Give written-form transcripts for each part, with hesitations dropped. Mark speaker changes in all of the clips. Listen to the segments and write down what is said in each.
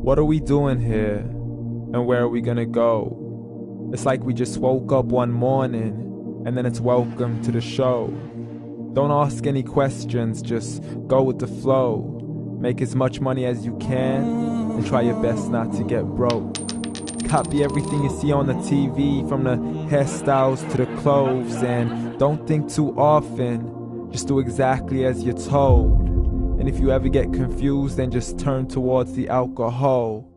Speaker 1: What are we doing here? And where are we gonna go? It's like we just woke up one morning and then it's welcome to the show. Don't ask any questions, just go with the flow. Make as much money as you can and try your best not to get broke. Copy everything you see on the TV, from the hairstyles to the clothes, and don't think too often, just do exactly as you're told. And if you ever get confused, then just turn towards the alcohol.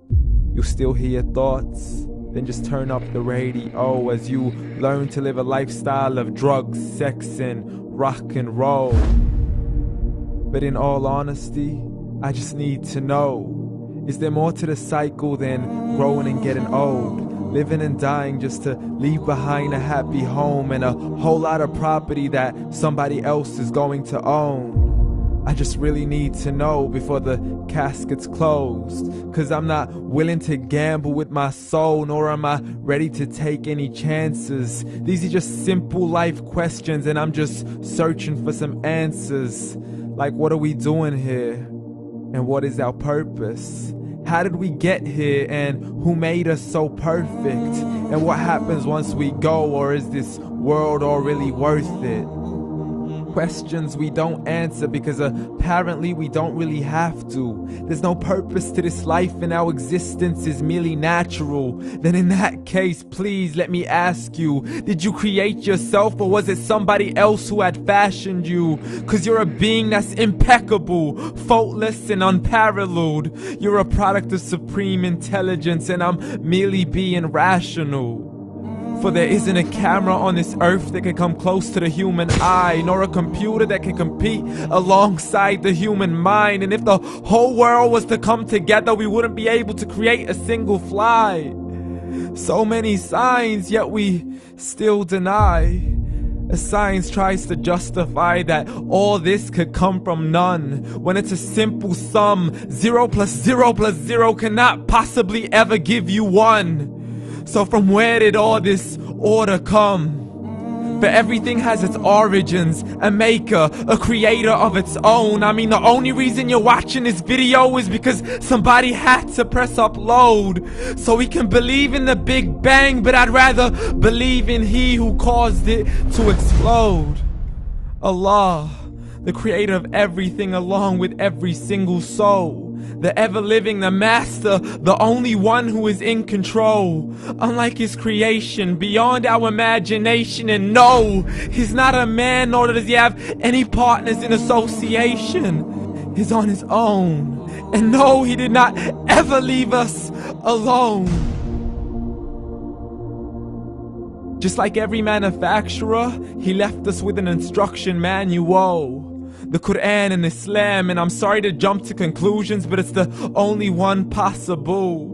Speaker 1: You'll still hear your thoughts, then just turn up the radio as you learn to live a lifestyle of drugs, sex, and rock and roll. But in all honesty, I just need to know, is there more to the cycle than growing and getting old? Living and dying just to leave behind a happy home and a whole lot of property that somebody else is going to own. I just really need to know before the casket's closed, 'cause I'm not willing to gamble with my soul, nor am I ready to take any chances. These are just simple life questions and I'm just searching for some answers. Like, what are we doing here? And what is our purpose? How did we get here, and who made us so perfect? And what happens once we go, or is this world all really worth it? Questions we don't answer because apparently we don't really have to. There's no purpose to this life and our existence is merely natural. Then in that case, please let me ask you, did you create yourself, or was it somebody else who had fashioned you? 'Cause you're a being that's impeccable, faultless and unparalleled. You're a product of supreme intelligence and I'm merely being rational. For there isn't a camera on this earth that can come close to the human eye, nor a computer that can compete alongside the human mind. And if the whole world was to come together, we wouldn't be able to create a single fly. So many signs, yet we still deny. As science tries to justify that all this could come from none, when it's a simple sum. 0 plus 0 plus 0 cannot possibly ever give you 1. So from where did all this order come? For everything has its origins, a maker, a creator of its own. I mean, the only reason you're watching this video is because somebody had to press upload. So we can believe in the Big Bang, but I'd rather believe in He who caused it to explode. Allah, the creator of everything along with every single soul. The ever-living, the master, the only one who is in control. Unlike his creation, beyond our imagination. And no, he's not a man, nor does he have any partners in association. He's on his own. And no, he did not ever leave us alone. Just like every manufacturer, he left us with an instruction manual. The Quran and Islam, and I'm sorry to jump to conclusions, but it's the only one possible.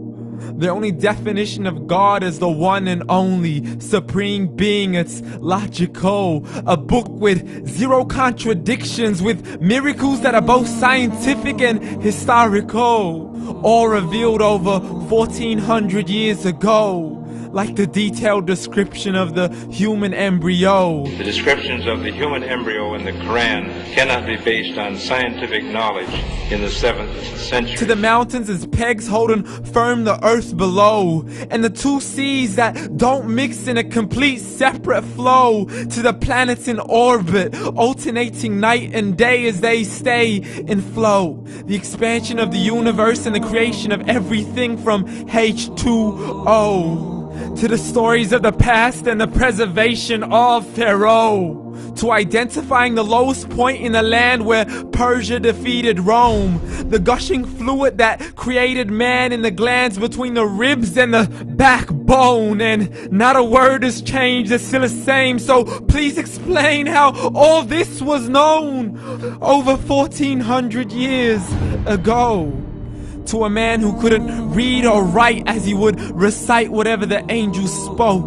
Speaker 1: The only definition of God is the one and only supreme being. It's logical, a book with 0 contradictions, with miracles that are both scientific and historical, all revealed over 1400 years ago. Like the detailed description of the human embryo.
Speaker 2: The descriptions of the human embryo in the Quran cannot be based on scientific knowledge in the 7th century.
Speaker 1: To the mountains as pegs holding firm the earth below, and the 2 seas that don't mix in a complete separate flow. To the planets in orbit, alternating night and day as they stay in flow. The expansion of the universe and the creation of everything from H2O. To the stories of the past and the preservation of Pharaoh. To identifying the lowest point in the land where Persia defeated Rome. The gushing fluid that created man in the glands between the ribs and the backbone. And not a word has changed, it's still the same. So please explain how all this was known over 1400 years ago. To a man who couldn't read or write as he would recite whatever the angels spoke.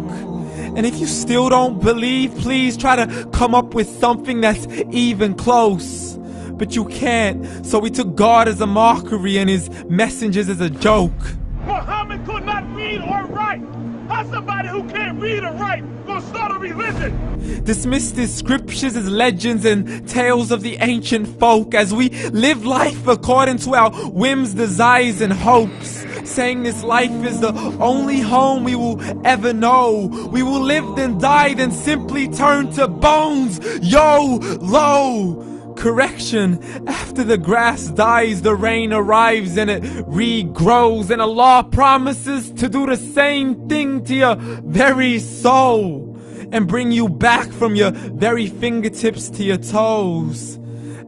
Speaker 1: And if you still don't believe, please try to come up with something that's even close. But you can't, so we took God as a mockery and his messengers as a joke.
Speaker 3: Muhammad could not read or write. How's somebody who can't read or write gonna start a religion?
Speaker 1: Dismissed his scriptures as legends and tales of the ancient folk as we live life according to our whims, desires, and hopes. saying this life is the only home we will ever know. We will live then die, then simply turn to bones. YOLO! Correction, after the grass dies, the rain arrives and it regrows, and Allah promises to do the same thing to your very soul and bring you back from your very fingertips to your toes,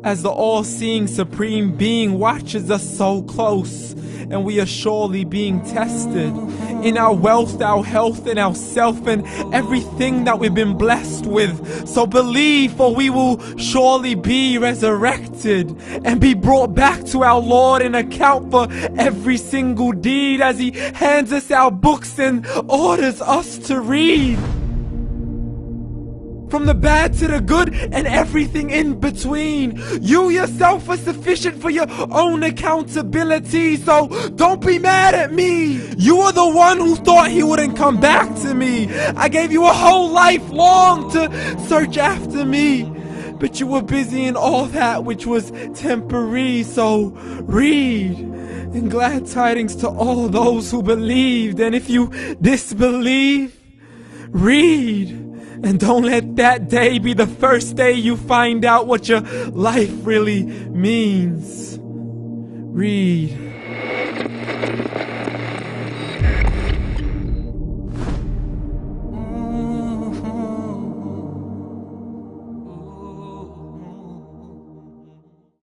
Speaker 1: as the all-seeing supreme being watches us so close, and we are surely being tested in our wealth, our health, and our self, and everything that we've been blessed with. So believe, for we will surely be resurrected and be brought back to our Lord and account for every single deed, as He hands us our books and orders us to read. From the bad to the good and everything in between. You yourself are sufficient for your own accountability, so don't be mad at me. You are the one who thought He wouldn't come back to me. I gave you a whole life long to search after me, but you were busy in all that which was temporary. So read, and glad tidings to all those who believed. And if you disbelieve, read. And don't let that day be the first day you find out what your life really means. Read.